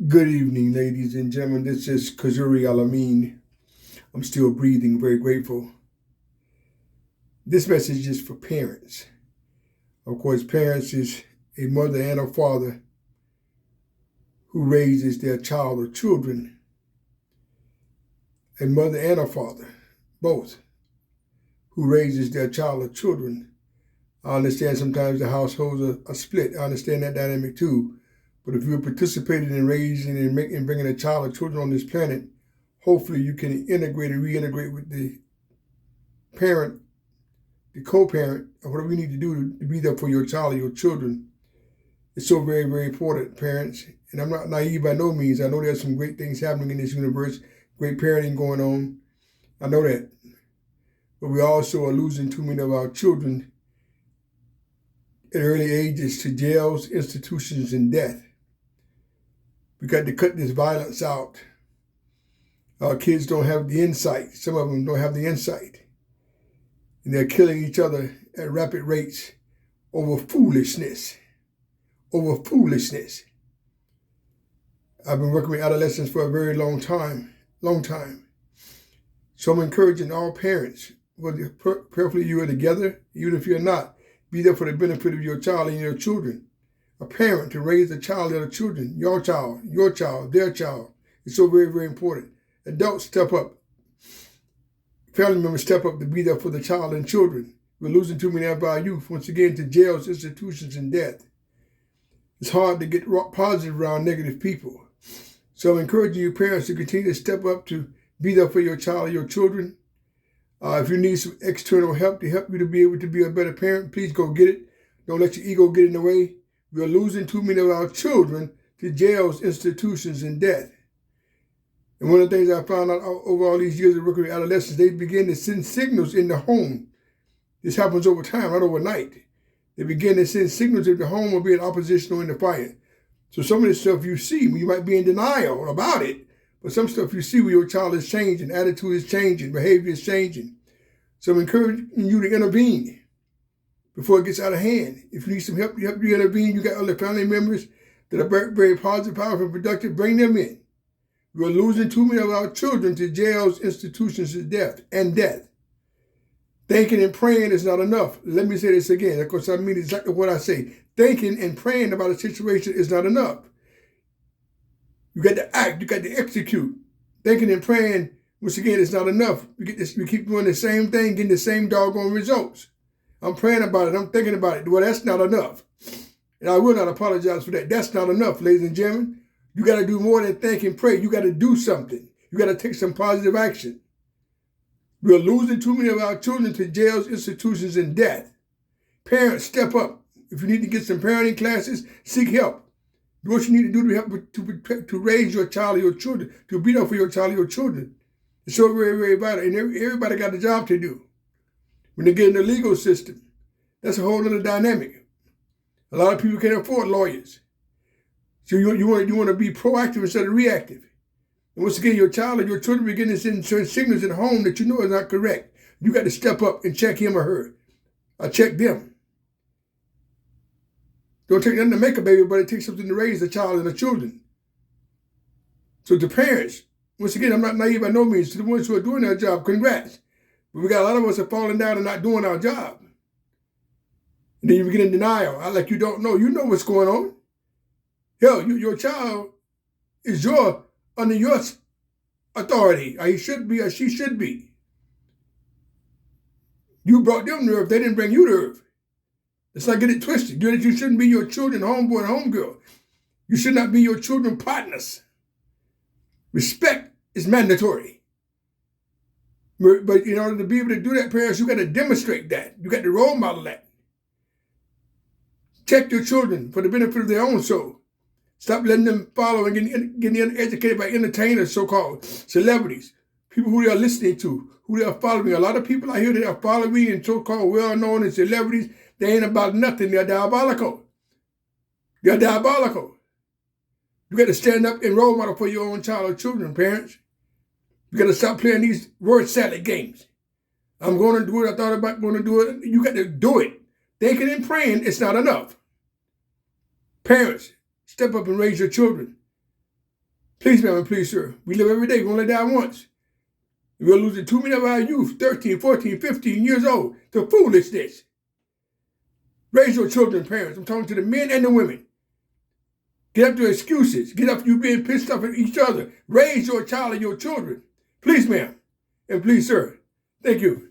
Good evening, ladies and gentlemen. This is Kazuri Alameen. I'm still breathing, very grateful. This message is for parents. Of course, parents is a mother and a father who raises their child or children. A mother and a father, both, who raises their child or children. I understand sometimes the households are split. I understand that dynamic too. But if you're participating in raising and bringing a child or children on this planet, hopefully you can integrate and reintegrate with the parent, the co-parent, or whatever you need to do to be there for your child or your children. It's so very, very important, parents. And I'm not naive by no means. I know there's some great things happening in this universe, great parenting going on. I know that. But we also are losing too many of our children at early ages to jails, institutions, and death. We got to cut this violence out. Our kids don't have the insight. Some of them don't have the insight. And they're killing each other at rapid rates over foolishness. Over foolishness. I've been working with adolescents for a very long time. So I'm encouraging all parents, whether prayerfully you are together, even if you're not, be there for the benefit of your child and your children. A parent to raise a child and their children, your child, their child. It's so very, very important. Adults step up. Family members step up to be there for the child and children. We're losing too many of our youth, once again, to jails, institutions, and death. It's hard to get positive around negative people. So I'm encouraging you parents to continue to step up to be there for your child or your children. If you need some external help to help you to be able to be a better parent, please go get it. Don't let your ego get in the way. We're losing too many of our children to jails, institutions, and death. And one of the things I found out over all these years of working with adolescents, they begin to send signals in the home. This happens over time, not overnight. They begin to send signals in the home of being oppositional and defiant. So some of the stuff you see, you might be in denial about it, but some stuff you see where your child is changing, attitude is changing, behavior is changing. So I'm encouraging you to intervene before it gets out of hand. If you need some help you intervene, you got other family members that are very, very positive, powerful, and productive, bring them in. We're losing too many of our children to jails, institutions, and death. Thinking and praying is not enough. Let me say this again, because I mean exactly what I say. Thinking and praying about a situation is not enough. You got to act, you got to execute. Thinking and praying, once again, is not enough. We keep doing the same thing, getting the same doggone results. I'm praying about it, I'm thinking about it. Well, that's not enough. And I will not apologize for that. That's not enough, ladies and gentlemen. You got to do more than think and pray. You got to do something. You got to take some positive action. We're losing too many of our children to jails, institutions, and death. Parents, step up. If you need to get some parenting classes, seek help. Do what you need to do to help to raise your child or your children, to be there for your child or your children. It's so very, very vital. And everybody got a job to do. When they get in the legal system, that's a whole other dynamic. A lot of people can't afford lawyers. So you want to be proactive instead of reactive. And once again, your child or your children begin to send certain signals at home that you know is not correct. You got to step up and check him or her. Or check them. Don't take nothing to make a baby, but it takes something to raise a child and the children. So to parents, once again, I'm not naive by no means. To the ones who are doing their job, congrats. But we got a lot of us are falling down and not doing our job. And then you get in denial. Like you don't know. You know what's going on. Hell, your child is under your authority. Or he should be, or she should be. You brought them to earth. They didn't bring you to earth. Let's not get it twisted. You shouldn't be your children homeboy and homegirl. You should not be your children partners. Respect is mandatory. But in order to be able to do that, parents, you got to demonstrate that. You got to role model that. Check your children for the benefit of their own soul. Stop letting them follow and getting educated by entertainers, so-called celebrities, people who they are listening to, who they are following. A lot of people out here that are following and so-called well-known and celebrities, they ain't about nothing. They're diabolical. They're diabolical. You got to stand up and role model for your own child or children, parents. You got to stop playing these word salad games. I'm going to do it. I thought about going to do it. You got to do it. Thinking and praying, it's not enough. Parents, step up and raise your children. Please, ma'am, and please, sir. We live every day. We only die once. We're losing too many of our youth, 13, 14, 15 years old, to foolishness. Raise your children, parents. I'm talking to the men and the women. Get up to excuses. Get up you being pissed off at each other. Raise your child and your children. Please, ma'am, and please, sir. Thank you.